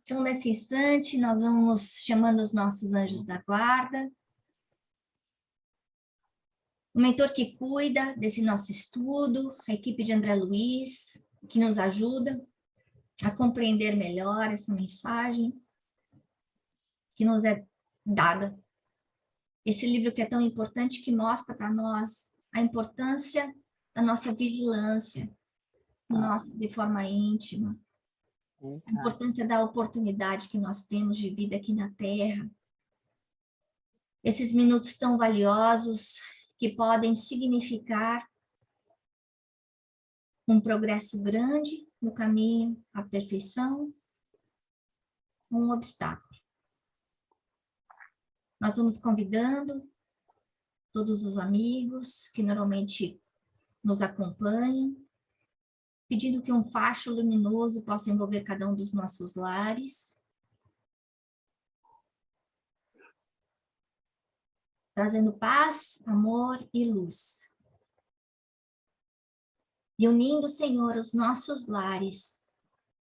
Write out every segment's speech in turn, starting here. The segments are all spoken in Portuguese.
Então, nesse instante, nós vamos chamando os nossos anjos da guarda, o mentor que cuida desse nosso estudo, a equipe de André Luiz, que nos ajuda a compreender melhor essa mensagem que nos é dada. Esse livro que é tão importante, que mostra para nós a importância da nossa vigilância, de forma íntima, a importância da oportunidade que nós temos de vida aqui na Terra. Esses minutos tão valiosos que podem significar um progresso grande no caminho à perfeição, um obstáculo. Nós vamos convidando todos os amigos que normalmente nos acompanham, pedindo que um facho luminoso possa envolver cada um dos nossos lares, trazendo paz, amor e luz. E unindo, Senhor, os nossos lares,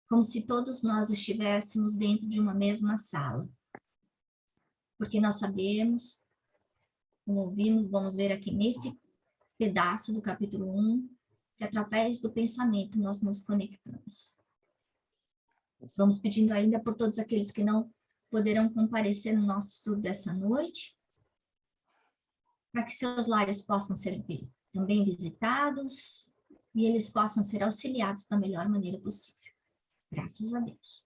como se todos nós estivéssemos dentro de uma mesma sala. Porque nós sabemos, como ouvimos, vamos ver aqui nesse pedaço do capítulo 1, que através do pensamento nós nos conectamos. Vamos pedindo ainda por todos aqueles que não poderão comparecer no nosso estudo dessa noite, para que seus lares possam ser também visitados e eles possam ser auxiliados da melhor maneira possível. Graças a Deus.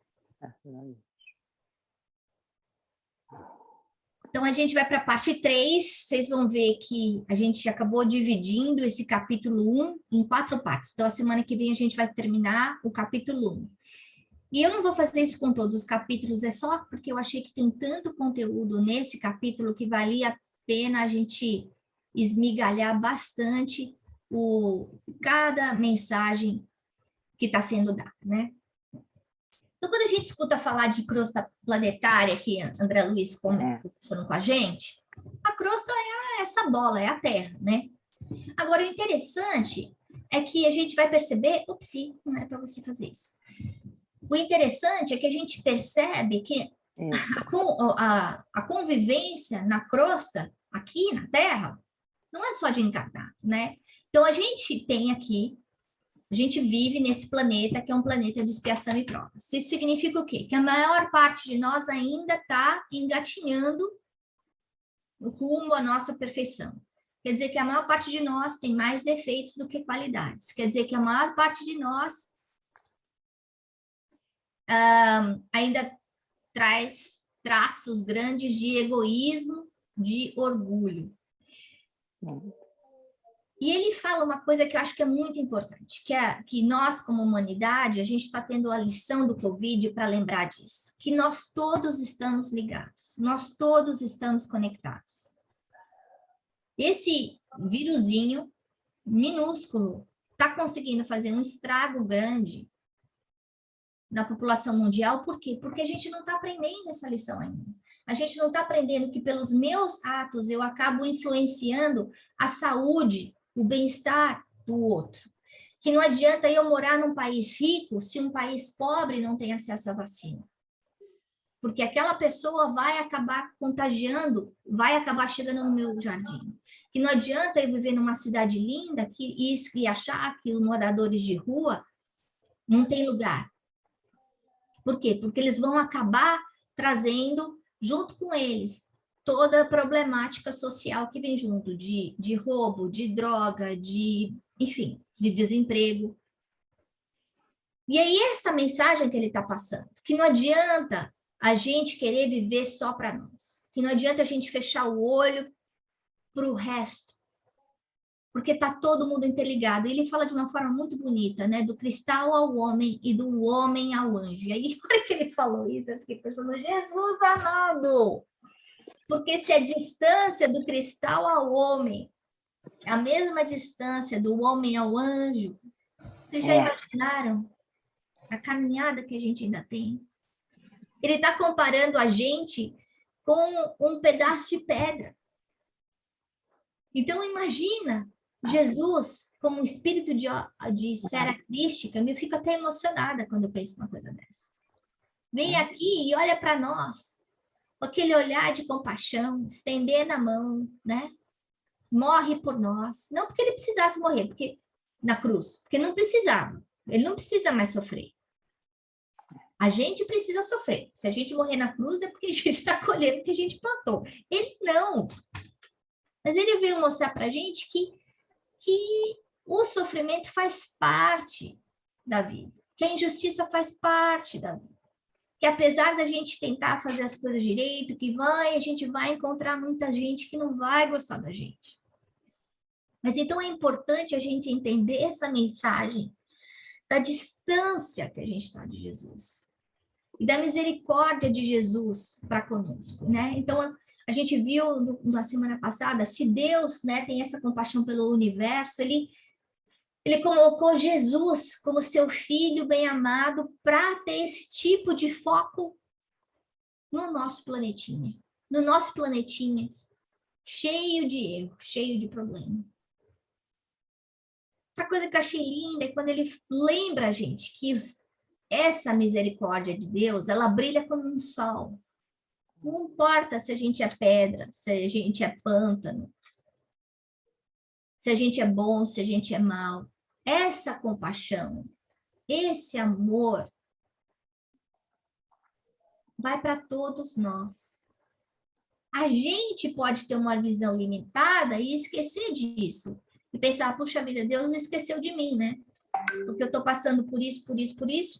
Então, a gente vai para a parte 3, vocês vão ver que a gente acabou dividindo esse capítulo 1 em 4 partes. Então, a semana que vem a gente vai terminar o capítulo 1. E eu não vou fazer isso com todos os capítulos, é só porque eu achei que tem tanto conteúdo nesse capítulo que valia a pena a gente esmigalhar bastante cada mensagem que está sendo dada, né? Então, quando a gente escuta falar de crosta planetária, que André Luiz conversando com a gente, a crosta é essa bola, é a Terra, né? Agora, o interessante é que a gente vai perceber... Ops, não era para você fazer isso. O interessante é que a gente percebe que a convivência na crosta, aqui na Terra, não é só de encarnado, né? Então, a gente tem aqui, a gente vive nesse planeta que é um planeta de expiação e provas. Isso significa o quê? Que a maior parte de nós ainda está engatinhando rumo à nossa perfeição. Quer dizer que a maior parte de nós tem mais defeitos do que qualidades. Quer dizer que a maior parte de nós ainda traz traços grandes de egoísmo, de orgulho. E ele fala uma coisa que eu acho que é muito importante, que nós, como humanidade, a gente está tendo a lição do Covid para lembrar disso, que nós todos estamos ligados, nós todos estamos conectados. Esse vírusinho minúsculo está conseguindo fazer um estrago grande na população mundial, por quê? Porque a gente não está aprendendo essa lição ainda. A gente não está aprendendo que pelos meus atos eu acabo influenciando a saúde, o bem-estar do outro. Que não adianta eu morar num país rico se um país pobre não tem acesso à vacina. Porque aquela pessoa vai acabar contagiando, vai acabar chegando no meu jardim. Que não adianta eu viver numa cidade linda e achar que os moradores de rua não tem lugar. Por quê? Porque eles vão acabar trazendo, junto com eles, toda a problemática social que vem junto, de roubo, de droga, enfim, de desemprego. E aí essa mensagem que ele está passando, que não adianta a gente querer viver só para nós, que não adianta a gente fechar o olho para o resto, porque está todo mundo interligado. E ele fala de uma forma muito bonita, né? Do cristal ao homem e do homem ao anjo. E aí, na hora que ele falou isso, eu fiquei pensando, Jesus amado! Porque se a distância do cristal ao homem é a mesma distância do homem ao anjo, vocês já imaginaram a caminhada que a gente ainda tem? Ele está comparando a gente com um pedaço de pedra. Então, imagina Jesus como um espírito de esfera crística. Eu fico até emocionada quando eu penso numa coisa dessa. vem aqui e olha para nós, com aquele olhar de compaixão, estendendo a mão, né? Morre por nós, não porque ele precisasse morrer, porque na cruz, porque não precisava, ele não precisa mais sofrer. A gente precisa sofrer. Se a gente morrer na cruz é porque a gente está colhendo o que a gente plantou. Ele não. Mas ele veio mostrar para a gente que o sofrimento faz parte da vida, que a injustiça faz parte da vida, que apesar da gente tentar fazer as coisas direito, a gente vai encontrar muita gente que não vai gostar da gente. Mas então é importante a gente entender essa mensagem da distância que a gente está de Jesus e da misericórdia de Jesus para conosco, né? Então a gente viu na semana passada, se Deus, né, tem essa compaixão pelo universo, ele colocou Jesus como seu filho bem-amado para ter esse tipo de foco no nosso planetinha. No nosso planetinha cheio de erro, cheio de problema. Outra coisa que eu achei linda é quando ele lembra a gente que essa misericórdia de Deus, ela brilha como um sol. Não importa se a gente é pedra, se a gente é pântano, se a gente é bom, se a gente é mau. Essa compaixão, esse amor, vai para todos nós. A gente pode ter uma visão limitada e esquecer disso. E pensar, puxa vida, Deus esqueceu de mim, né? Porque eu estou passando por isso,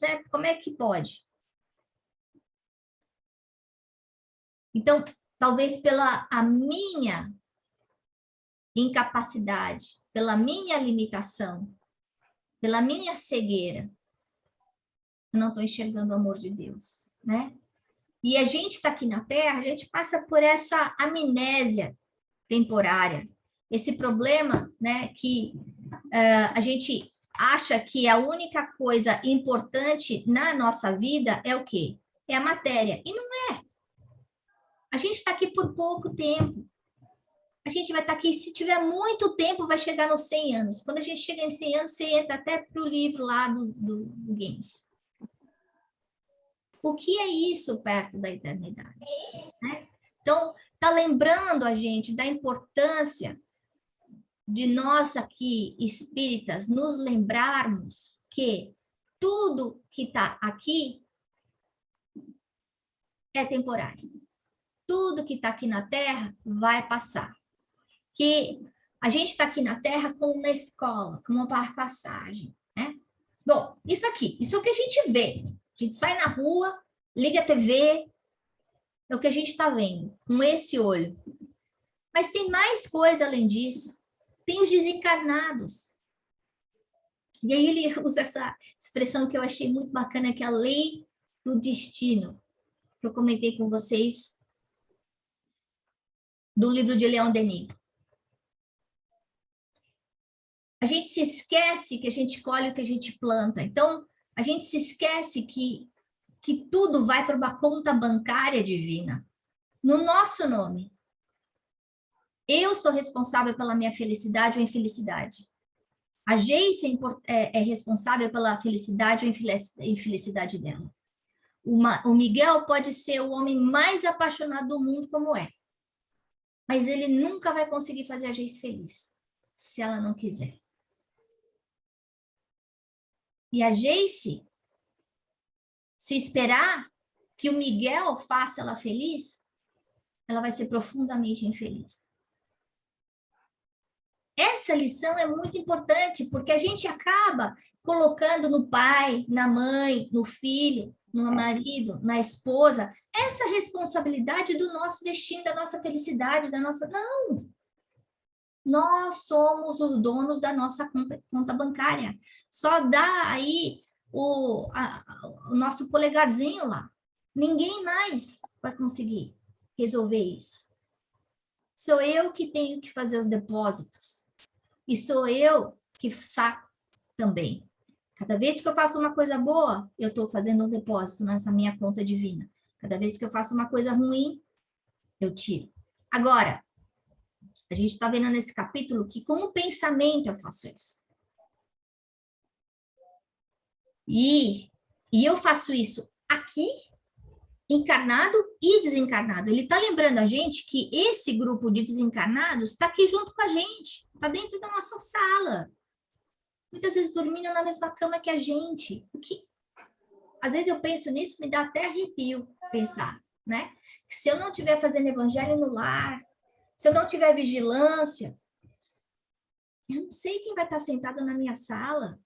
né? Como é que pode? Então, talvez pela a minha incapacidade, pela minha limitação, pela minha cegueira, eu não estou enxergando o amor de Deus, né? E a gente está aqui na Terra, a gente passa por essa amnésia temporária, esse problema, né, que a gente acha que a única coisa importante na nossa vida é o quê? É a matéria. E não é. A gente está aqui por pouco tempo. A gente vai estar aqui, se tiver muito tempo, vai chegar nos 100 anos. Quando a gente chega em 100 anos, você entra até para o livro lá do Games. O que é isso perto da eternidade? Né? Então, está lembrando a gente da importância de nós aqui, espíritas, nos lembrarmos que tudo que está aqui é temporário. Tudo que está aqui na Terra vai passar. Que a gente está aqui na Terra como uma escola, como uma passagem, né? Bom, isso aqui, isso é o que a gente vê. A gente sai na rua, liga a TV, é o que a gente está vendo, com esse olho. Mas tem mais coisa além disso. Tem os desencarnados. E aí ele usa essa expressão que eu achei muito bacana, que é a lei do destino, que eu comentei com vocês do livro de Leon Denis. A gente se esquece que a gente colhe o que a gente planta. Então, a gente se esquece que tudo vai para uma conta bancária divina, no nosso nome. Eu sou responsável pela minha felicidade ou infelicidade. A Geice é responsável pela felicidade ou infelicidade dela. O Miguel pode ser o homem mais apaixonado do mundo, como é. Mas ele nunca vai conseguir fazer a Geice feliz, se ela não quiser. E a Geice, se esperar que o Miguel faça ela feliz, ela vai ser profundamente infeliz. Essa lição é muito importante, porque a gente acaba colocando no pai, na mãe, no filho, no marido, na esposa, essa responsabilidade do nosso destino, da nossa felicidade, da nossa... Não! Nós somos os donos da nossa conta bancária. Só dá aí o nosso polegarzinho lá. Ninguém mais vai conseguir resolver isso. Sou eu que tenho que fazer os depósitos. E sou eu que saco também. Cada vez que eu faço uma coisa boa, eu estou fazendo um depósito nessa minha conta divina. Cada vez que eu faço uma coisa ruim, eu tiro. Agora, a gente está vendo nesse capítulo que com o pensamento eu faço isso. E eu faço isso aqui encarnado e desencarnado. Ele está lembrando a gente que esse grupo de desencarnados está aqui junto com a gente, está dentro da nossa sala. Muitas vezes dormindo na mesma cama que a gente. O que, às vezes eu penso nisso, me dá até arrepio pensar, né? Que se eu não estiver fazendo evangelho no lar, se eu não tiver vigilância, eu não sei quem vai estar sentado na minha sala,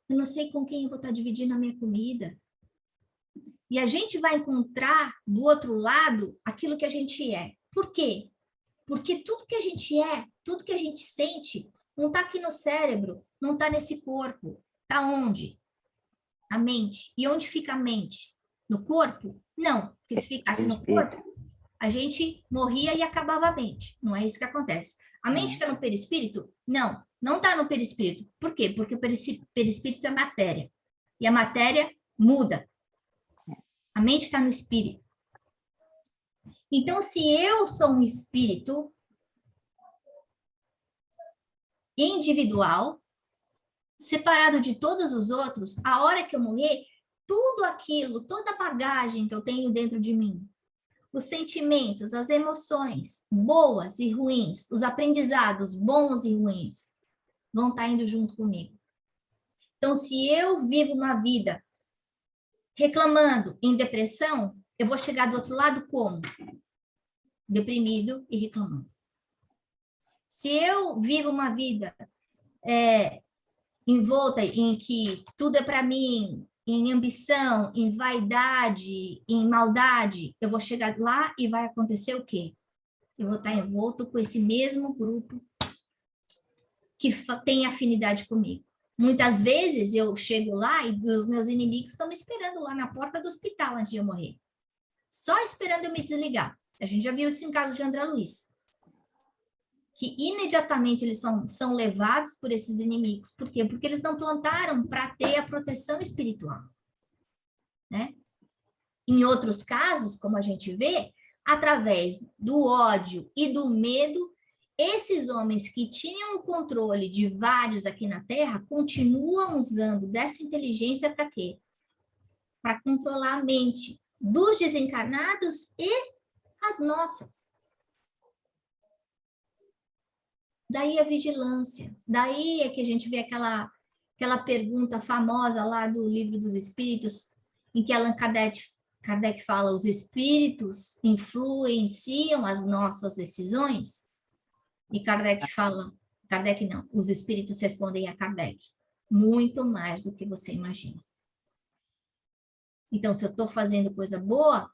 eu não sei com quem eu vou estar dividindo a minha comida. E a gente vai encontrar do outro lado aquilo que a gente é. Por quê? Porque tudo que a gente é, tudo que a gente sente, não está aqui no cérebro, não está nesse corpo. Está onde? A mente. E onde fica a mente? No corpo? Não, porque se ficasse no corpo, a gente morria e acabava a mente. Não é isso que acontece. A mente está no perispírito? Não, não está no perispírito. Por quê? Porque o perispírito é matéria. E a matéria muda. A mente está no espírito. Então, se eu sou um espírito individual, separado de todos os outros, a hora que eu morrer, tudo aquilo, toda a bagagem que eu tenho dentro de mim, os sentimentos, as emoções, boas e ruins, os aprendizados bons e ruins, vão estar indo junto comigo. Então, se eu vivo uma vida reclamando em depressão, eu vou chegar do outro lado como? Deprimido e reclamando. Se eu vivo uma vida envolta em que tudo é para mim, em ambição, em vaidade, em maldade, eu vou chegar lá e vai acontecer o quê? Eu vou estar envolto com esse mesmo grupo que tem afinidade comigo. Muitas vezes eu chego lá e os meus inimigos estão me esperando lá na porta do hospital antes de eu morrer. Só esperando eu me desligar. A gente já viu isso em caso de André Luiz. Que imediatamente eles são levados por esses inimigos. Por quê? Porque eles não plantaram para ter a proteção espiritual. Né? Em outros casos, como a gente vê, através do ódio e do medo, esses homens que tinham o controle de vários aqui na Terra continuam usando dessa inteligência para quê? Para controlar a mente dos desencarnados e as nossas. Daí a vigilância. Daí é que a gente vê aquela pergunta famosa lá do Livro dos Espíritos, em que Allan Kardec fala, os espíritos influenciam as nossas decisões? E Kardec fala, Kardec não, os espíritos respondem a Kardec, muito mais do que você imagina. Então, se eu estou fazendo coisa boa,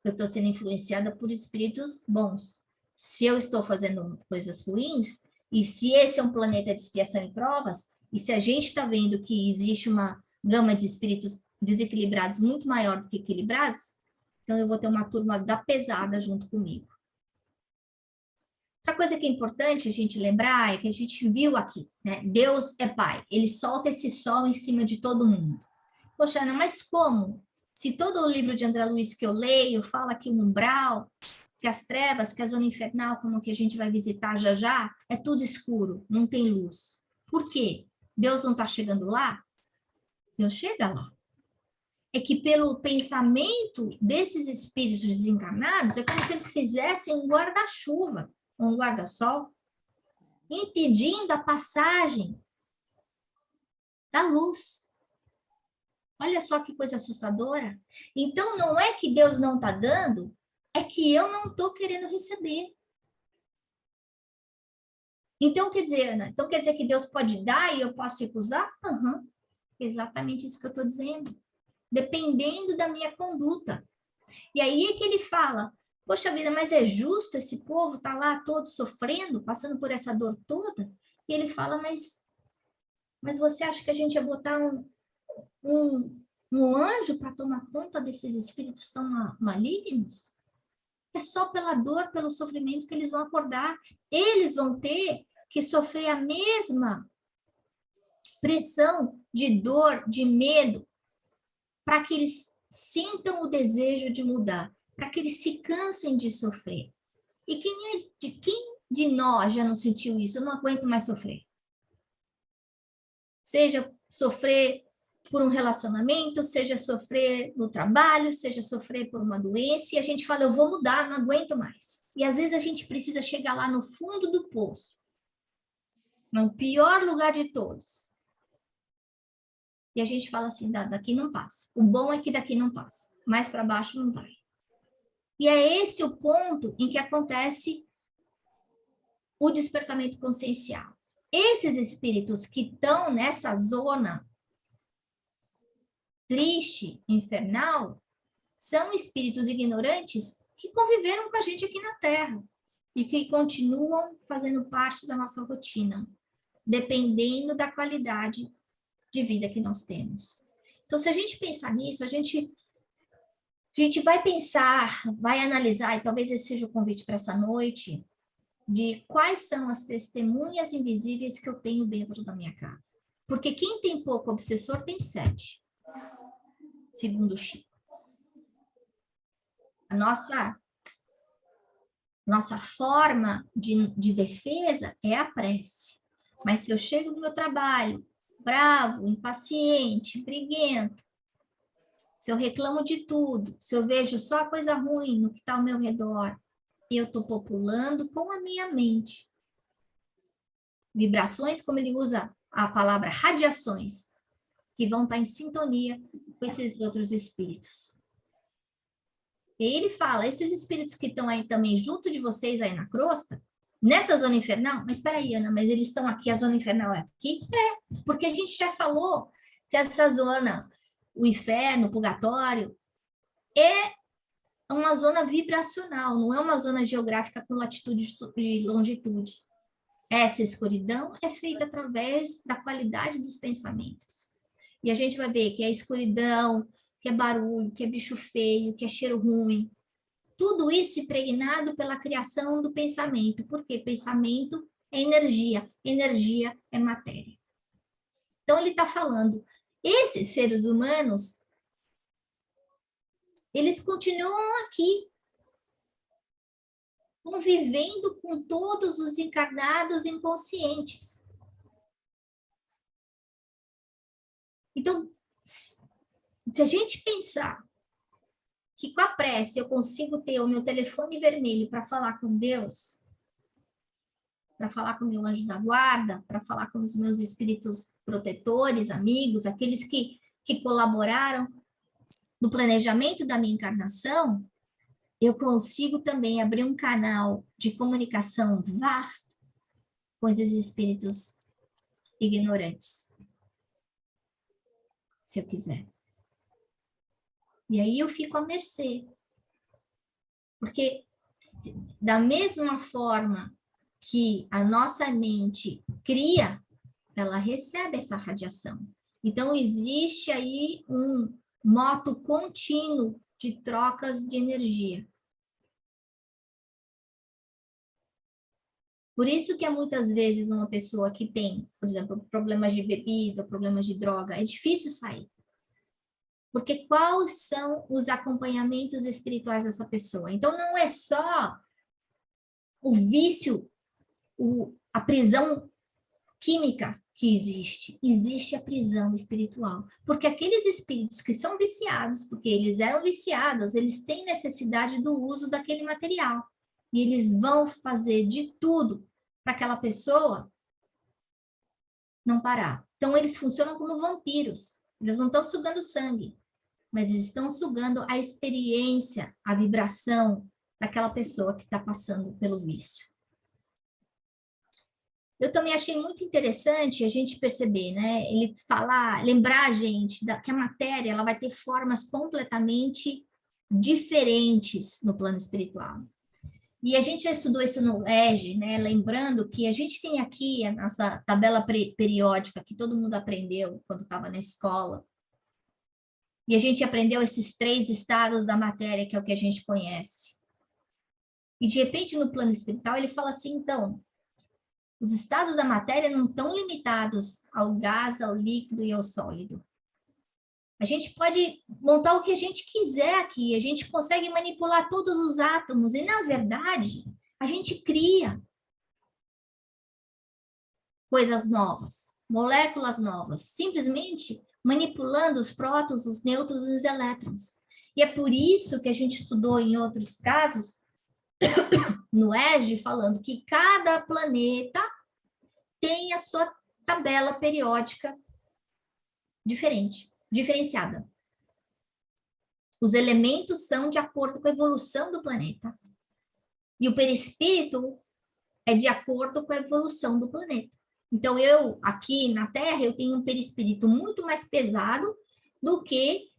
eu estou sendo influenciada por espíritos bons. Se eu estou fazendo coisas ruins, e se esse é um planeta de expiação e provas, e se a gente está vendo que existe uma gama de espíritos desequilibrados muito maior do que equilibrados, então eu vou ter uma turma da pesada junto comigo. Outra coisa que é importante a gente lembrar é que a gente viu aqui, né? Deus é Pai, Ele solta esse sol em cima de todo mundo. Poxa, Ana, mas como? Se todo o livro de André Luiz que eu leio fala que o umbral, que as trevas, que a zona infernal, como que a gente vai visitar já já, é tudo escuro, não tem luz. Por quê? Deus não está chegando lá? Deus chega lá. É que pelo pensamento desses espíritos desencarnados, é como se eles fizessem um guarda-chuva, um guarda-sol, impedindo a passagem da luz. Olha só que coisa assustadora. Então, não é que Deus não está dando, é que eu não estou querendo receber. Então, quer dizer, Ana, então quer dizer que Deus pode dar e eu posso recusar? Uhum. Exatamente isso que eu estou dizendo. Dependendo da minha conduta. E aí é que ele fala, poxa vida, mas é justo esse povo estar lá todo sofrendo, passando por essa dor toda? E ele fala, mas você acha que a gente ia botar um anjo para tomar conta desses espíritos tão malignos? É só pela dor, pelo sofrimento que eles vão acordar. Eles vão ter que sofrer a mesma pressão de dor, de medo, para que eles sintam o desejo de mudar, para que eles se cansem de sofrer. E quem de nós já não sentiu isso? Eu não aguento mais sofrer. Seja sofrer por um relacionamento, seja sofrer no trabalho, seja sofrer por uma doença, e a gente fala, eu vou mudar, não aguento mais. E às vezes a gente precisa chegar lá no fundo do poço, no pior lugar de todos. E a gente fala assim, daqui não passa. O bom é que daqui não passa. Mais para baixo não vai. E é esse o ponto em que acontece o despertamento consciencial. Esses espíritos que estão nessa zona triste, infernal, são espíritos ignorantes que conviveram com a gente aqui na Terra e que continuam fazendo parte da nossa rotina, dependendo da qualidade de vida que nós temos. Então, se a gente pensar nisso, a gente vai pensar, vai analisar, e talvez esse seja o convite para essa noite, de quais são as testemunhas invisíveis que eu tenho dentro da minha casa. Porque quem tem pouco obsessor tem 7, segundo o Chico. A nossa forma de defesa é a prece. Mas se eu chego no meu trabalho bravo, impaciente, briguento, se eu reclamo de tudo, se eu vejo só coisa ruim no que está ao meu redor, eu estou populando com a minha mente. Vibrações, como ele usa a palavra radiações, que vão estar em sintonia com esses outros espíritos. E ele fala, esses espíritos que estão aí também junto de vocês aí na crosta, nessa zona infernal, mas espera aí, Ana, mas eles estão aqui, a zona infernal é aqui? É, porque a gente já falou que essa zona, o inferno, o purgatório, é uma zona vibracional, não é uma zona geográfica com latitude e longitude. Essa escuridão é feita através da qualidade dos pensamentos. E a gente vai ver que é escuridão, que é barulho, que é bicho feio, que é cheiro ruim. Tudo isso impregnado pela criação do pensamento, porque pensamento é energia é matéria. Então, ele está falando, esses seres humanos, eles continuam aqui, convivendo com todos os encarnados inconscientes. Então, se a gente pensar que com a prece eu consigo ter o meu telefone vermelho para falar com Deus, para falar com o meu anjo da guarda, para falar com os meus espíritos protetores, amigos, aqueles que colaboraram no planejamento da minha encarnação, eu consigo também abrir um canal de comunicação vasto com esses espíritos ignorantes, se eu quiser. E aí eu fico à mercê. Porque da mesma forma que a nossa mente cria, ela recebe essa radiação. Então, existe aí um moto contínuo de trocas de energia. Por isso que muitas vezes uma pessoa que tem, por exemplo, problemas de bebida, problemas de droga, é difícil sair. Porque quais são os acompanhamentos espirituais dessa pessoa? Então, não é só o vício, a prisão química que existe a prisão espiritual. Porque aqueles espíritos que são viciados, porque eles eram viciados, eles têm necessidade do uso daquele material. E eles vão fazer de tudo para aquela pessoa não parar. Então, eles funcionam como vampiros. Eles não estão sugando sangue, mas eles estão sugando a experiência, a vibração daquela pessoa que está passando pelo vício. Eu também achei muito interessante a gente perceber, né? Ele falar, lembrar a gente que a matéria ela vai ter formas completamente diferentes no plano espiritual. E a gente já estudou isso no EGE, né? Lembrando que a gente tem aqui a nossa tabela periódica que todo mundo aprendeu quando estava na escola. E a gente aprendeu esses 3 estados da matéria, que é o que a gente conhece. E de repente, no plano espiritual, ele fala assim, então, os estados da matéria não estão limitados ao gás, ao líquido e ao sólido. A gente pode montar o que a gente quiser aqui, a gente consegue manipular todos os átomos, e na verdade, a gente cria coisas novas, moléculas novas, simplesmente manipulando os prótons, os nêutrons e os elétrons. E é por isso que a gente estudou em outros casos, no ERG, falando que cada planeta tem a sua tabela periódica diferenciada. Os elementos são de acordo com a evolução do planeta. E o perispírito é de acordo com a evolução do planeta. Então, eu, aqui na Terra, eu tenho um perispírito muito mais pesado do que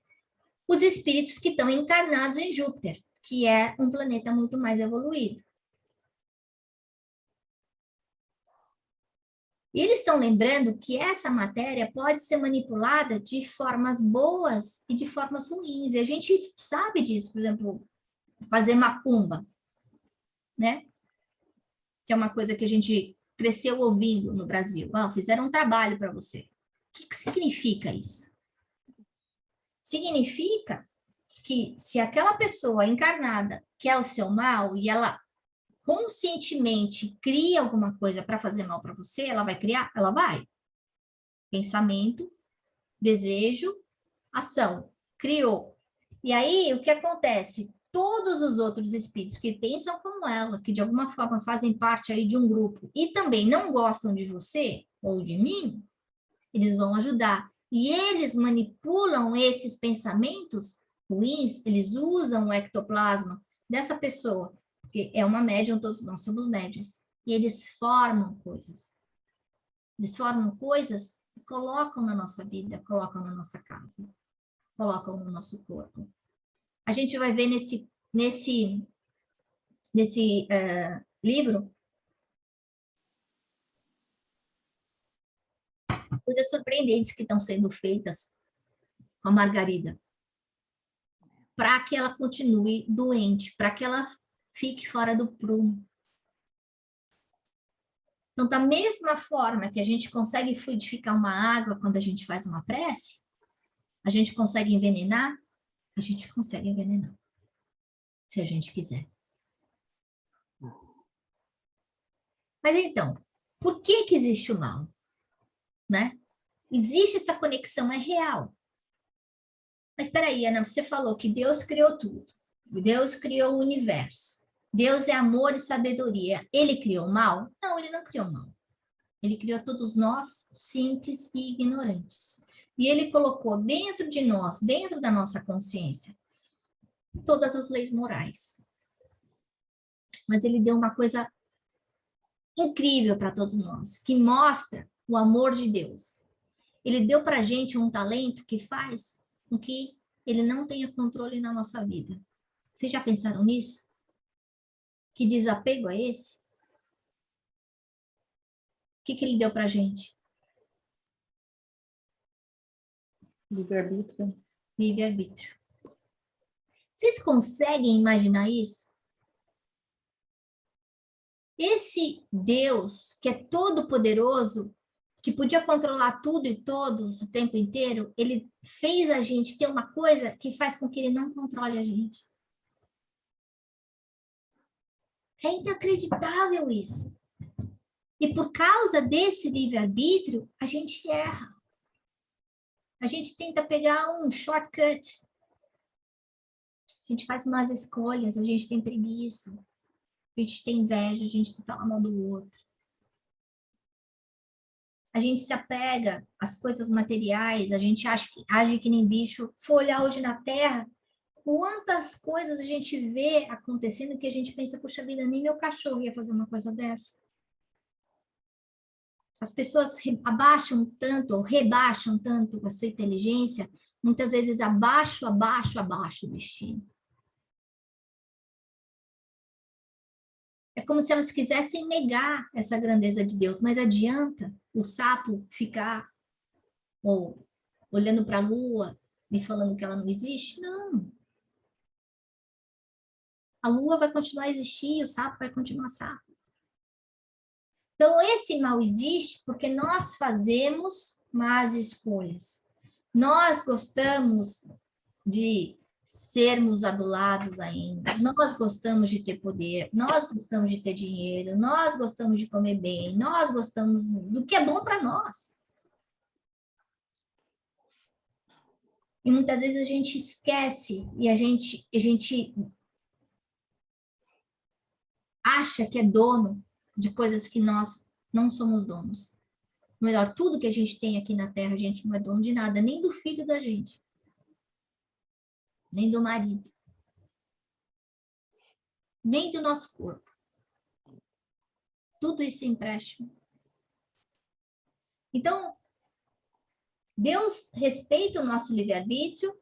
os espíritos que estão encarnados em Júpiter, que é um planeta muito mais evoluído. E eles estão lembrando que essa matéria pode ser manipulada de formas boas e de formas ruins. E a gente sabe disso, por exemplo, fazer macumba, né? Que é uma coisa que a gente cresceu ouvindo no Brasil. Fizeram um trabalho para você. O que significa isso? Significa que se aquela pessoa encarnada quer o seu mal e ela conscientemente cria alguma coisa para fazer mal para você, ela vai criar? Ela vai. Pensamento, desejo, ação. Criou. E aí, o que acontece? Todos os outros espíritos que pensam como ela, que de alguma forma fazem parte aí de um grupo e também não gostam de você ou de mim, eles vão ajudar. E eles manipulam esses pensamentos ruins, eles usam o ectoplasma dessa pessoa, porque é uma médium, todos nós somos médiuns, e eles formam coisas. Eles formam coisas e colocam na nossa vida, colocam na nossa casa, colocam no nosso corpo. A gente vai ver nesse livro coisas surpreendentes que estão sendo feitas com a Margarida, para que ela continue doente, para que ela fique fora do prumo. Então, da mesma forma que a gente consegue fluidificar uma água quando a gente faz uma prece, a gente consegue envenenar, a gente consegue envenenar, se a gente quiser. Mas então, por que existe o mal? Né? Existe essa conexão, é real. Mas espera aí, Ana, você falou que Deus criou tudo. Deus criou o universo. Deus é amor e sabedoria. Ele criou o mal? Não, ele não criou o mal. Ele criou todos nós simples e ignorantes. E ele colocou dentro de nós, dentro da nossa consciência, todas as leis morais. Mas ele deu uma coisa incrível para todos nós, que mostra o amor de Deus. Ele deu para a gente um talento que faz com que ele não tenha controle na nossa vida. Vocês já pensaram nisso? Que desapego é esse? O que ele deu para a gente? Livre-arbítrio. Livre-arbítrio. Vocês conseguem imaginar isso? Esse Deus, que é todo-poderoso, que podia controlar tudo e todos o tempo inteiro, ele fez a gente ter uma coisa que faz com que ele não controle a gente. É inacreditável isso. E por causa desse livre-arbítrio, a gente erra. A gente tenta pegar um shortcut. A gente faz más escolhas, a gente tem preguiça, a gente tem inveja, a gente fala mal do outro. A gente se apega às coisas materiais, a gente age que nem bicho. Se for olhar hoje na Terra, quantas coisas a gente vê acontecendo que a gente pensa, puxa vida, nem meu cachorro ia fazer uma coisa dessa. As pessoas abaixam tanto, ou rebaixam tanto a sua inteligência, muitas vezes abaixo do instinto. É como se elas quisessem negar essa grandeza de Deus, mas adianta o sapo ficar ou olhando para a lua e falando que ela não existe? Não. A lua vai continuar a existir, o sapo vai continuar sapo. Então, esse mal existe porque nós fazemos más escolhas. Nós gostamos de sermos adulados ainda, nós gostamos de ter poder, nós gostamos de ter dinheiro, nós gostamos de comer bem, nós gostamos do que é bom para nós. E muitas vezes a gente esquece e a gente acha que é dono de coisas que nós não somos donos. Melhor, tudo que a gente tem aqui na Terra, a gente não é dono de nada, nem do filho da gente, nem do marido, nem do nosso corpo. Tudo isso é empréstimo. Então, Deus respeita o nosso livre-arbítrio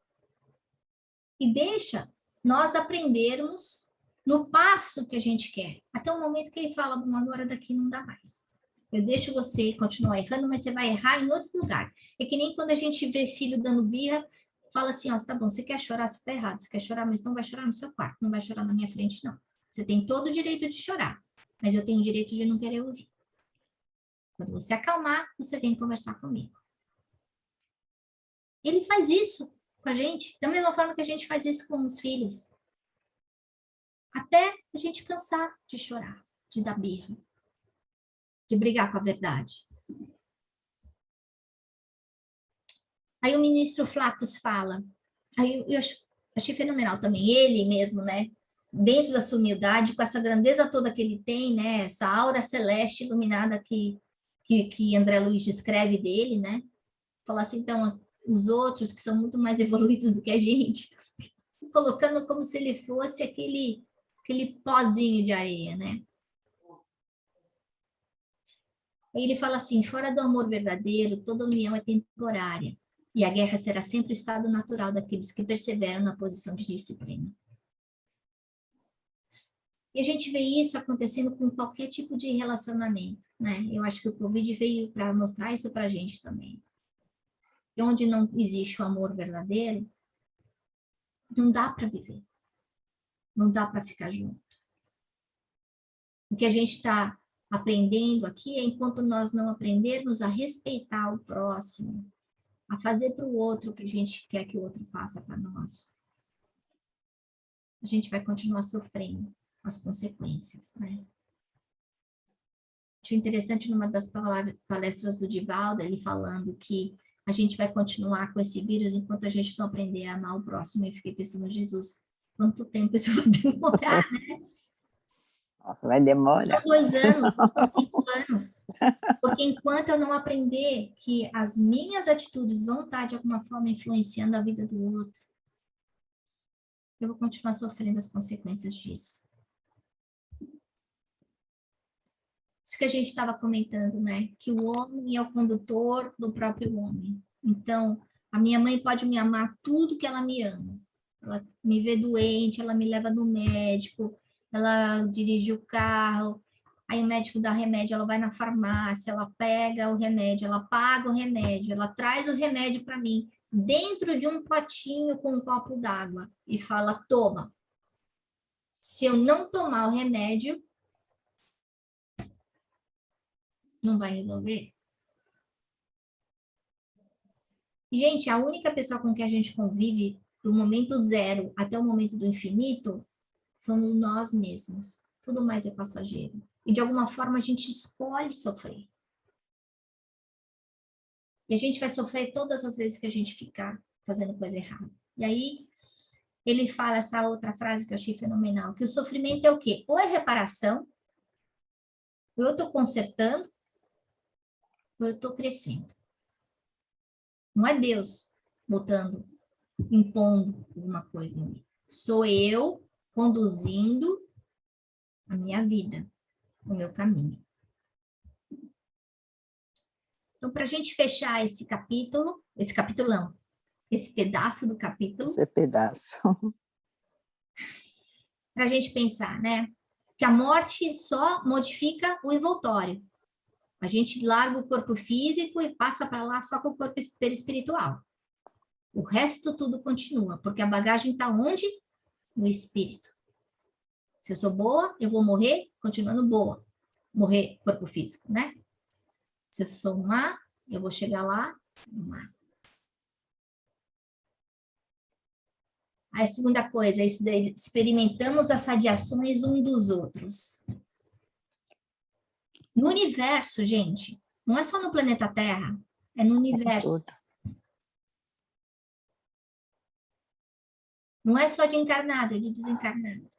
e deixa nós aprendermos no passo que a gente quer. Até o momento que ele fala, bom, agora daqui não dá mais. Eu deixo você continuar errando, mas você vai errar em outro lugar. É que nem quando a gente vê filho dando birra, fala assim, ó, tá bom, você quer chorar, você tá errado. Você quer chorar, mas não vai chorar no seu quarto, não vai chorar na minha frente, não. Você tem todo o direito de chorar, mas eu tenho o direito de não querer ouvir. Quando você acalmar, você vem conversar comigo. Ele faz isso com a gente, da mesma forma que a gente faz isso com os filhos. Até a gente cansar de chorar, de dar birra, de brigar com a verdade. Aí o ministro Flacos fala, aí eu achei fenomenal também, ele mesmo, né? Dentro da sua humildade, com essa grandeza toda que ele tem, né? Essa aura celeste iluminada que André Luiz descreve dele, né? Falar assim, então, os outros que são muito mais evoluídos do que a gente, colocando como se ele fosse aquele pozinho de areia, né? Aí ele fala assim, fora do amor verdadeiro, toda união é temporária, e a guerra será sempre o estado natural daqueles que perseveram na posição de disciplina. E a gente vê isso acontecendo com qualquer tipo de relacionamento, né? Eu acho que o Covid veio para mostrar isso para a gente também. E onde não existe o amor verdadeiro, não dá para viver. Não dá para ficar junto. O que a gente está aprendendo aqui é, enquanto nós não aprendermos a respeitar o próximo, a fazer para o outro o que a gente quer que o outro faça para nós, a gente vai continuar sofrendo as consequências, né? Achei interessante numa das palestras do Divaldo, ele falando que a gente vai continuar com esse vírus enquanto a gente não aprender a amar o próximo. E eu fiquei pensando, Jesus, quanto tempo isso vai demorar, né? Nossa, vai demorar. São 2 anos, são 5 anos. Porque enquanto eu não aprender que as minhas atitudes vão estar, de alguma forma, influenciando a vida do outro, eu vou continuar sofrendo as consequências disso. Isso que a gente estava comentando, né? Que o homem é o condutor do próprio homem. Então, a minha mãe pode me amar tudo que ela me ama. Ela me vê doente, ela me leva no médico, ela dirige o carro, aí o médico dá remédio, ela vai na farmácia, ela pega o remédio, ela paga o remédio, ela traz o remédio para mim, dentro de um potinho com um copo d'água, e fala, toma. Se eu não tomar o remédio, não vai resolver. Gente, a única pessoa com quem a gente convive do momento zero até o momento do infinito somos nós mesmos. Tudo mais é passageiro. E de alguma forma a gente escolhe sofrer. E a gente vai sofrer todas as vezes que a gente ficar fazendo coisa errada. E aí ele fala essa outra frase que eu achei fenomenal, que o sofrimento é o quê? Ou é reparação, ou eu estou consertando, ou eu estou crescendo. Não é Deus botando, impondo alguma coisa em mim. Sou eu conduzindo a minha vida, o meu caminho. Então, para a gente fechar esse capítulão, esse pedaço do capítulo, esse pedaço, para a gente pensar, né? Que a morte só modifica o envoltório. A gente larga o corpo físico e passa para lá só com o corpo espiritual. O resto tudo continua, porque a bagagem está onde? No espírito. Se eu sou boa, eu vou morrer continuando boa. Morrer corpo físico, né? Se eu sou má, eu vou chegar lá, má. Aí a segunda coisa, é isso daí, experimentamos as radiações um dos outros. No universo, gente, não é só no planeta Terra, é no universo. Não é só de encarnado, é de desencarnado.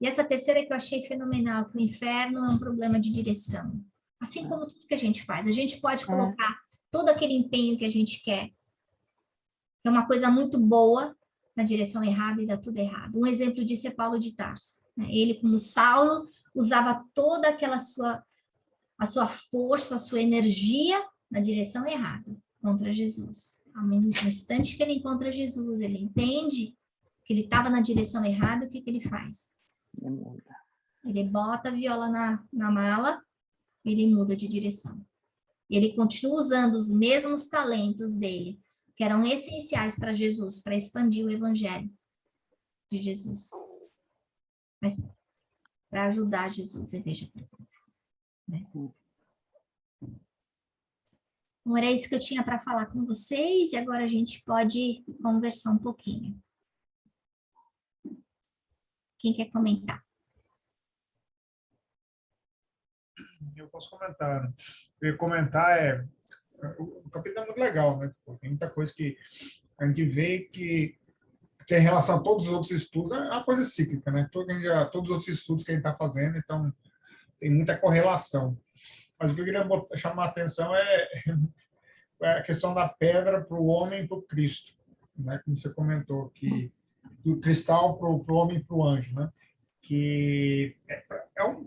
E essa terceira que eu achei fenomenal, que o inferno é um problema de direção. Assim como tudo que a gente faz. A gente pode colocar todo aquele empenho que a gente quer, que é uma coisa muito boa, na direção errada e dá tudo errado. Um exemplo disso é Paulo de Tarso. Ele, como Saulo, usava toda a sua força, a sua energia na direção errada, contra Jesus. No instante que ele encontra Jesus, ele entende que ele estava na direção errada, o que ele faz? Ele bota a viola na mala, ele muda de direção. Ele continua usando os mesmos talentos dele, que eram essenciais para Jesus, para expandir o evangelho de Jesus. Mas para ajudar Jesus, em vez de né? Então, era isso que eu tinha para falar com vocês, e agora a gente pode conversar um pouquinho. Quem quer comentar? Eu posso comentar. Né? Eu ia comentar o capítulo é muito legal, né? Tem muita coisa que a gente vê que em relação a todos os outros estudos, é uma coisa cíclica, né? Todos os outros estudos que a gente está fazendo, então tem muita correlação. Mas o que eu queria chamar a atenção é a questão da pedra para o homem e para o Cristo, né? Como você comentou, que do cristal para o homem e para o anjo, né? Que é um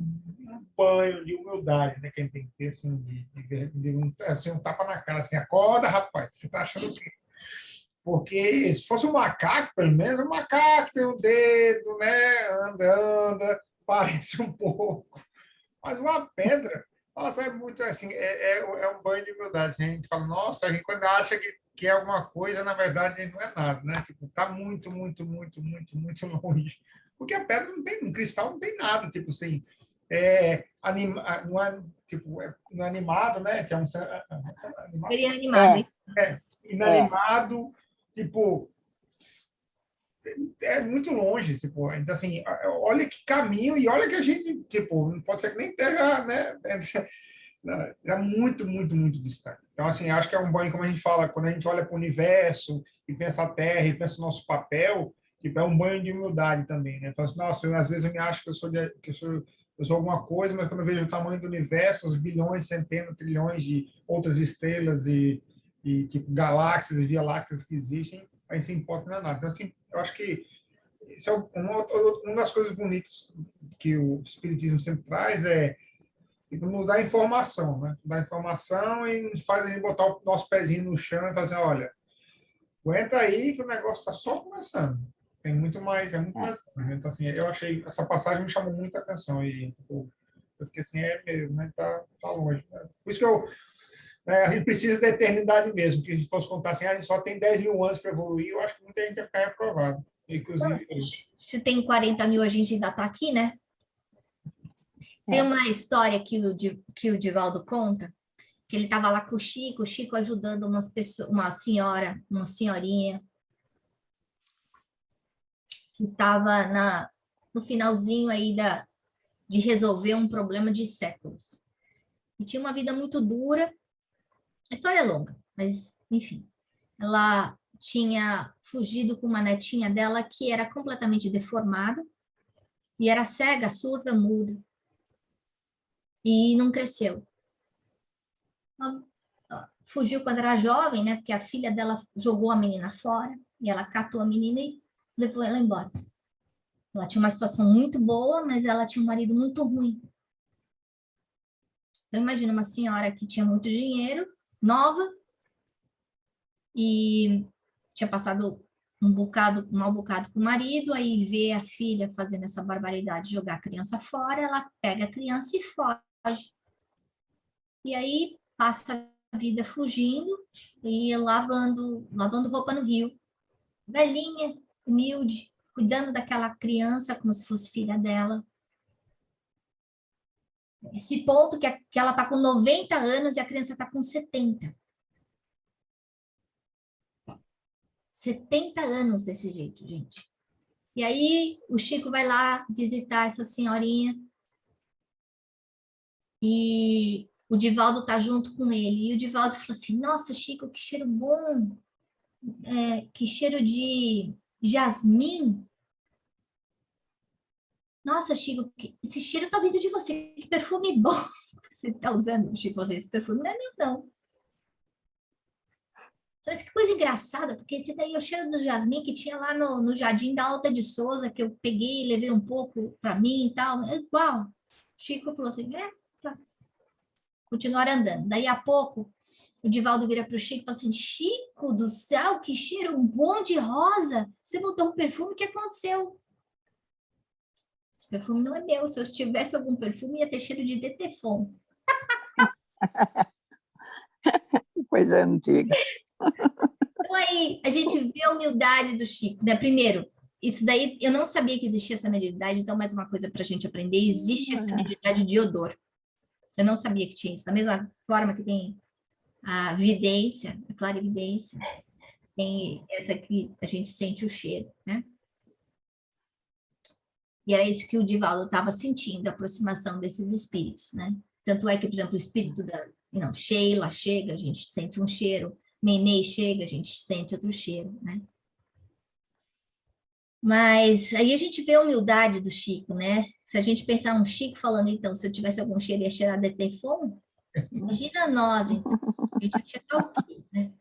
banho de humildade, né? Que a gente tem que ter, assim, assim, um tapa na cara, assim, acorda, rapaz, você está achando que... Porque se fosse um macaco, pelo menos, o macaco tem o dedo, né? Anda, parece um pouco. Mas uma pedra, nossa, é muito assim, é um banho de humildade. A gente fala, nossa, a gente quando acha que é alguma coisa, na verdade, não é nada, né? Tipo, tá muito, muito, muito, muito, muito longe. Porque a pedra não tem, um cristal não tem nada, tipo assim, não é, tipo, não é animado, né? Que é um animado, Seria animado. inanimado, tipo, é muito longe, tipo, então assim, olha que caminho e olha que a gente, tipo, pode ser que nem esteja, né, é muito, muito, muito distante. Então, assim, acho que é um banho, como a gente fala, quando a gente olha para o universo e pensa a Terra e pensa o nosso papel, tipo, é um banho de humildade também, né? Fala assim, nossa, às vezes eu me acho que eu sou alguma coisa, mas quando eu vejo o tamanho do universo, os bilhões, centenas, trilhões de outras estrelas e tipo, galáxias e via lácteas que existem, a gente se importa não é nada. Então, assim, eu acho que isso é uma das coisas bonitas que o Espiritismo sempre traz, nos dá informação, né? Dá informação e nos faz a gente botar o nosso pezinho no chão e fazer, olha, aguenta aí que o negócio está só começando. Tem muito mais, mais. Então, assim, eu achei, essa passagem me chamou muita atenção e tipo, eu fiquei assim, mesmo, né? Tá longe. Né? Por isso que a gente precisa da eternidade mesmo, porque se fosse contar assim, a gente só tem 10 mil anos para evoluir, eu acho que muita gente ia ficar reprovado. Inclusive, se tem 40 mil, a gente ainda está aqui, né? Tem uma história que o Divaldo conta, que ele estava lá com o Chico ajudando uma senhorinha, que estava no finalzinho aí de resolver um problema de séculos. E tinha uma vida muito dura. A história é longa, mas, enfim. Ela tinha fugido com uma netinha dela que era completamente deformada e era cega, surda, muda. E não cresceu. Ela fugiu quando era jovem, né? Porque a filha dela jogou a menina fora e ela catou a menina e levou ela embora. Ela tinha uma situação muito boa, mas ela tinha um marido muito ruim. Então, imagina uma senhora que tinha muito dinheiro, nova, e tinha passado um mau bocado com o marido, aí vê a filha fazendo essa barbaridade, jogar a criança fora, ela pega a criança e foge. E aí passa a vida fugindo e lavando roupa no rio. Velhinha, humilde, cuidando daquela criança como se fosse filha dela. Esse ponto que ela está com 90 anos e a criança está com 70. 70 anos desse jeito, gente. E aí o Chico vai lá visitar essa senhorinha e o Divaldo tá junto com ele. E o Divaldo falou assim, nossa, Chico, que cheiro bom. que cheiro de jasmim. Nossa, Chico, esse cheiro tá vindo de você. Que perfume bom você tá usando, Chico. Esse perfume não é meu, não. Mas que coisa engraçada, porque esse daí é o cheiro do jasmim que tinha lá no Jardim da Alta de Souza, que eu peguei e levei um pouco para mim e tal. É igual. Chico falou assim, tá. Continuaram andando. Daí a pouco, o Divaldo vira para o Chico e fala assim, Chico do céu, que cheiro bom de rosa. Você botou um perfume, o que aconteceu? Esse perfume não é meu. Se eu tivesse algum perfume, ia ter cheiro de Detefon. Coisa antiga. Então, aí, a gente vê a humildade do Chico, né? Primeiro, isso daí, eu não sabia que existia essa mediunidade, então, mais uma coisa para a gente aprender, existe essa mediunidade de odor. Eu não sabia que tinha isso. Da mesma forma que tem a vidência, a clarividência, tem essa que a gente sente o cheiro, né? E era isso que o Divaldo estava sentindo, a aproximação desses espíritos, né? Tanto é que, por exemplo, o espírito da Sheila chega, a gente sente um cheiro, Meimei chega, a gente sente outro cheiro, né? Mas aí a gente vê a humildade do Chico, né? Se a gente pensar um Chico falando, então, se eu tivesse algum cheiro, ia cheirar de Teflon, imagina nós, então. A gente ia cheirar o quê, né?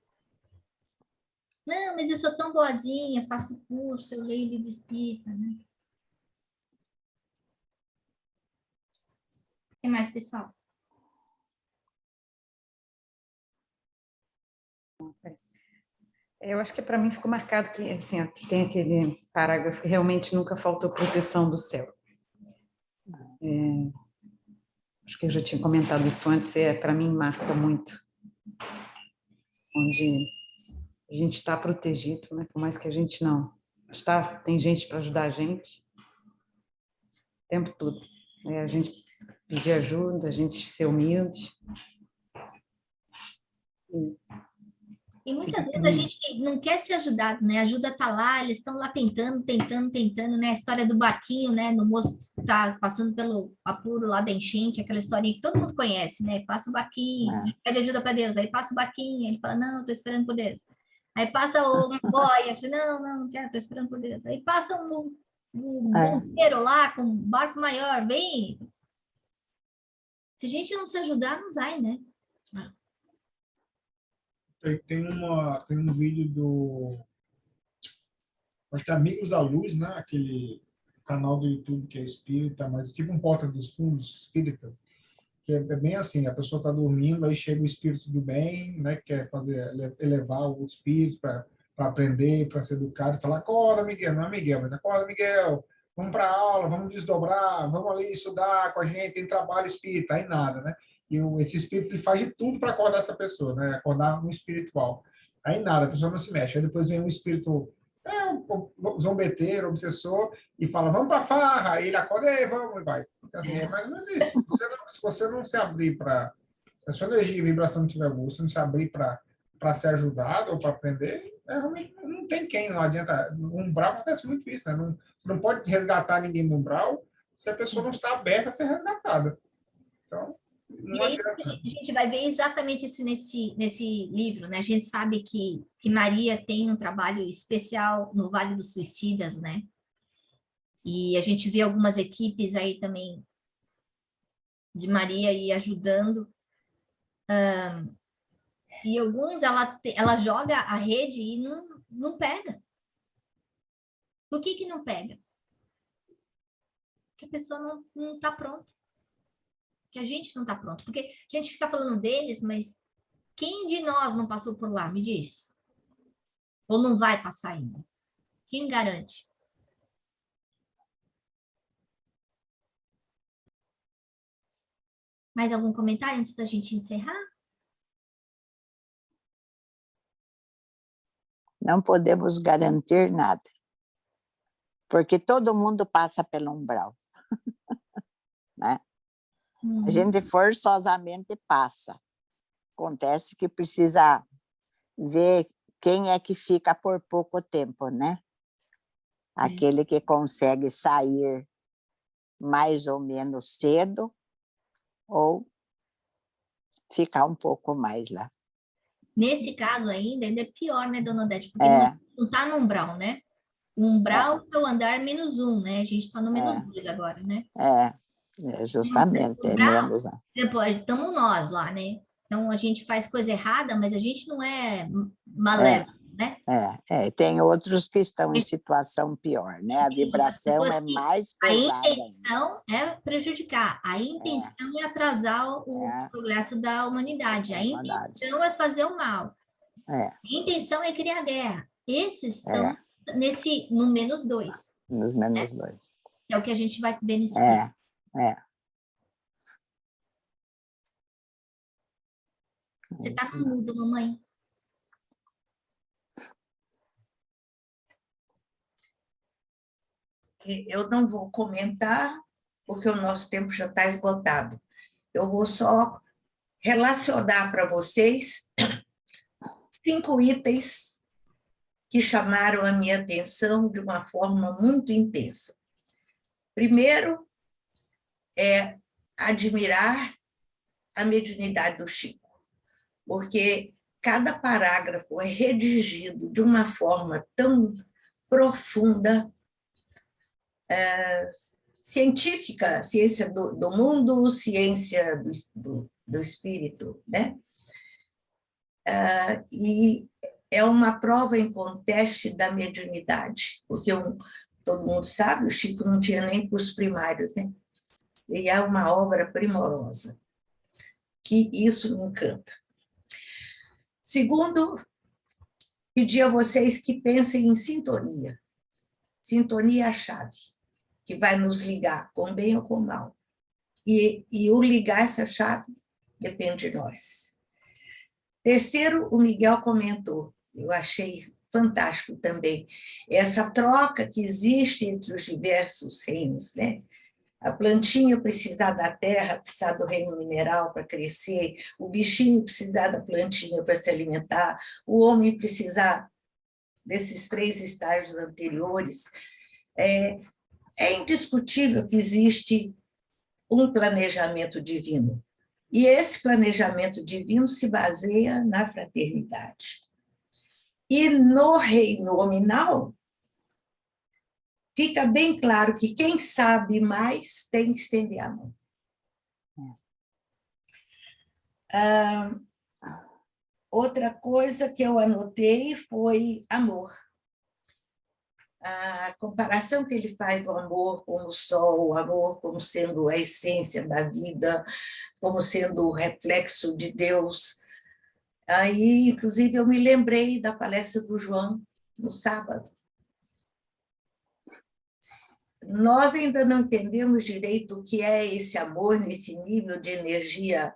Não, mas eu sou tão boazinha, faço curso, eu leio livro espírita, né? O que mais, pessoal? Eu acho que para mim ficou marcado que, assim, ó, que tem aquele parágrafo que realmente nunca faltou proteção do céu. Acho que eu já tinha comentado isso antes, para mim marca muito, onde a gente está protegido, né? Por mais que a gente não está, tem gente para ajudar a gente o tempo todo. A gente pedir ajuda, a gente ser humilde. E muitas vezes a gente não quer ser ajudado, né? A ajuda tá lá, eles estão lá tentando, né? A história do barquinho, né? No moço está passando pelo apuro lá da enchente, aquela historinha que todo mundo conhece, né? Passa o barquinho, pede ajuda para Deus, aí passa o barquinho, ele fala, não, estou esperando por Deus. Aí passa uma boia, diz, não quero, estou esperando por Deus. Aí passa um bombeiro lá com um barco maior, vem. Se a gente não se ajudar, não vai, né? Tem um vídeo do, acho que é Amigos da Luz, né? Aquele canal do YouTube que é espírita, mas tipo um Porta dos Fundos espírita, que é bem assim, a pessoa está dormindo, aí chega o espírito do bem, né? Que quer fazer, elevar o espírito para aprender, para ser educado, e falar, acorda, Miguel, não é Miguel, mas acorda, Miguel, vamos para a aula, vamos desdobrar, vamos ali estudar com a gente, tem trabalho espírita, aí nada, né? E esse espírito ele faz de tudo para acordar essa pessoa, né? Acordar no espiritual. Aí nada, a pessoa não se mexe. Aí depois vem um espírito zombeteiro, obsessor, e fala, vamos para a farra. Aí ele acorda, ei, vamos, e vai. Então, assim, é mais ou menos isso. Se você não se abrir para... Se a sua energia e vibração não tiver boa, se não se abrir para ser ajudado ou para aprender, realmente não tem quem, não adianta. No umbral acontece muito isso, né? Não, você não pode resgatar ninguém no umbral se a pessoa não está aberta a ser resgatada. Então, não adianta. A gente vai ver exatamente isso nesse livro, né? A gente sabe que Maria tem um trabalho especial no Vale dos Suicidas, né? E a gente vê algumas equipes aí também de Maria aí ajudando. E alguns ela joga a rede e não pega. Por que não pega? Porque a pessoa não está pronta. Que a gente não está pronto. Porque a gente fica falando deles, mas quem de nós não passou por lá? Me diz. Ou não vai passar ainda? Quem garante? Mais algum comentário antes da gente encerrar? Não podemos garantir nada, porque todo mundo passa pelo umbral, né? A gente forçosamente passa. Acontece que precisa ver quem é que fica por pouco tempo, né? Aquele que consegue sair mais ou menos cedo ou ficar um pouco mais lá. Nesse caso ainda é pior, né, dona Odete? Porque É, não está no umbral, né? O umbral para o andar -1, né? A gente está no -2 agora, né? justamente, é Umbral, menos, né? depois estamos nós lá, né? Então a gente faz coisa errada, mas a gente não é malévolo, né? Tem outros que estão em situação pior, né? A vibração é mais A pesada ainda. intenção é prejudicar, a intenção é atrasar o É, progresso da humanidade, a verdade. intenção é fazer o mal, É, a intenção é criar guerra. Esses estão é, no -2, nos -2. que é o que a gente vai ver nesse vídeo. É, é. Você É está isso no mesmo. mudo, mamãe. Eu não vou comentar, porque o nosso tempo já está esgotado. Eu vou só relacionar para vocês 5 itens que chamaram a minha atenção de uma forma muito intensa. Primeiro, é admirar a mediunidade do Chico, porque cada parágrafo é redigido de uma forma tão profunda, científica, ciência do mundo, ciência do espírito, né? E é uma prova em conteste da mediunidade, porque todo mundo sabe, o Chico não tinha nem curso primário, né? E é uma obra primorosa, que isso me encanta. Segundo, pedir a vocês que pensem em sintonia. Sintonia é a chave, que vai nos ligar com bem ou com mal. E o ligar essa chave depende de nós. Terceiro, o Miguel comentou, eu achei fantástico também, essa troca que existe entre os diversos reinos, né? A plantinha precisar da terra, precisar do reino mineral para crescer, o bichinho precisar da plantinha para se alimentar, o homem precisar desses 3 estágios anteriores. É indiscutível que existe um planejamento divino. E esse planejamento divino se baseia na fraternidade. E no reino nominal, fica bem claro que quem sabe mais tem que estender a mão. Outra coisa que eu anotei foi amor. A comparação que ele faz do amor como o sol, o amor como sendo a essência da vida, como sendo o reflexo de Deus. Aí, inclusive, eu me lembrei da palestra do João, no sábado. Nós ainda não entendemos direito o que é esse amor nesse nível de energia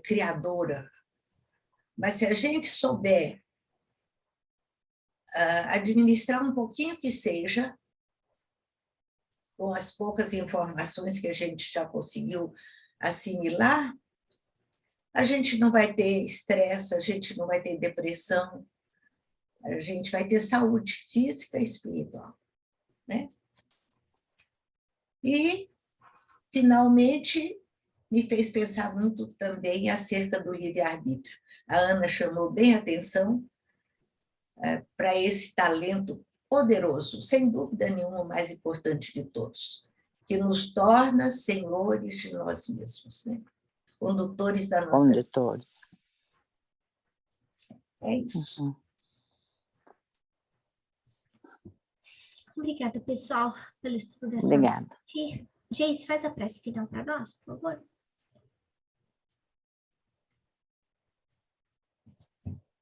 criadora. Mas se a gente souber administrar um pouquinho que seja, com as poucas informações que a gente já conseguiu assimilar, a gente não vai ter estresse, a gente não vai ter depressão, a gente vai ter saúde física e espiritual, né? E, finalmente, me fez pensar muito também acerca do livre-arbítrio. A Ana chamou bem a atenção para esse talento poderoso, sem dúvida nenhuma o mais importante de todos, que nos torna senhores de nós mesmos, né? Condutores da nossa vida. Condutores. É isso. Uhum. Obrigada, pessoal, pelo estudo dessa Obrigada. aqui. Geise, faz a prece final para nós, por favor.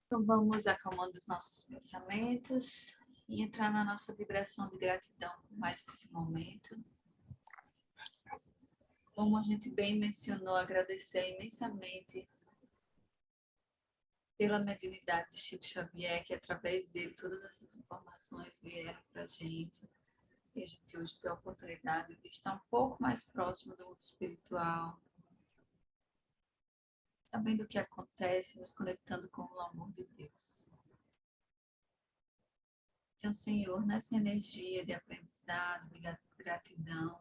Então, vamos acalmando os nossos pensamentos e entrar na nossa vibração de gratidão por mais esse momento. Como a gente bem mencionou, agradecer imensamente pela mediunidade de Chico Xavier, que através dele todas essas informações vieram para a gente. E a gente hoje tem a oportunidade de estar um pouco mais próximo do mundo espiritual, sabendo o que acontece, nos conectando com o amor de Deus. Então, Senhor, nessa energia de aprendizado, de gratidão,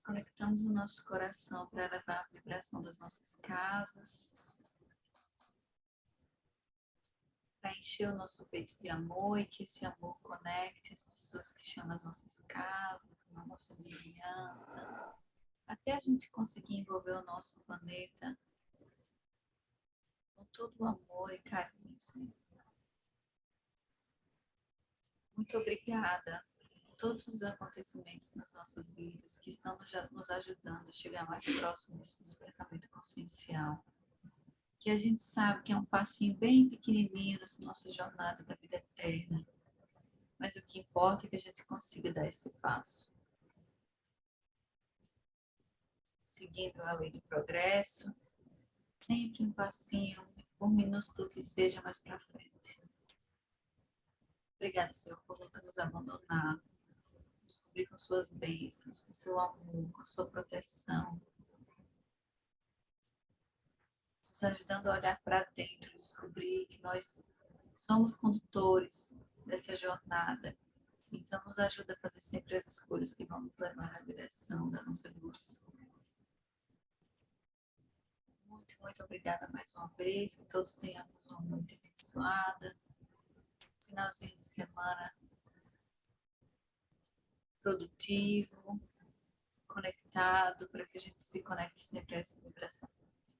Conectamos o nosso coração para elevar a vibração das nossas casas, para encher o nosso peito de amor e que esse amor conecte as pessoas que estão nas nossas casas, na nossa vizinhança, até a gente conseguir envolver o nosso planeta com todo o amor e carinho, Senhor. Muito obrigada por todos os acontecimentos nas nossas vidas que estão nos ajudando a chegar mais próximo desse despertamento consciencial. Que a gente sabe que é um passinho bem pequenininho nessa nossa jornada da vida eterna. Mas o que importa é que a gente consiga dar esse passo. Seguindo a lei do progresso, sempre um passinho, por minúsculo que seja, mais para frente. Obrigada, Senhor, por nunca nos abandonar, nos cobrir com suas bênçãos, com seu amor, com sua proteção. Nos ajudando a olhar para dentro, descobrir que nós somos condutores dessa jornada. Então, nos ajuda a fazer sempre as escolhas que vão nos levar na direção da nossa evolução. Muito, muito obrigada mais uma vez. Que todos tenhamos uma noite abençoada. Finalzinho de semana produtivo, conectado, para que a gente se conecte sempre a essa vibração positiva.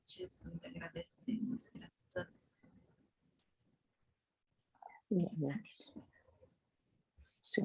Jesus, agradecemos, graças a Deus. Yes.